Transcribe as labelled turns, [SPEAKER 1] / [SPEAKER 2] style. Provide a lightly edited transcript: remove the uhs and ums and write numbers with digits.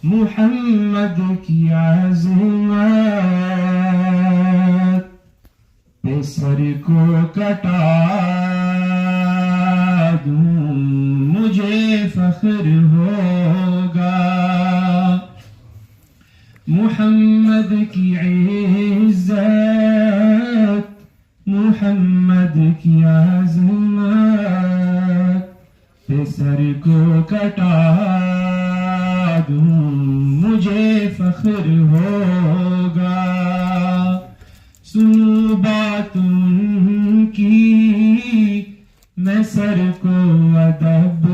[SPEAKER 1] محمد کی عظمت پہ سر کو کٹا دوں مجھے فخر ہوگا. محمد کی عزت محمد کی عظمت پہ سر کو کٹا دوں مجھے فخر ہوگا. سنو بات ان کی میں سر کو ادب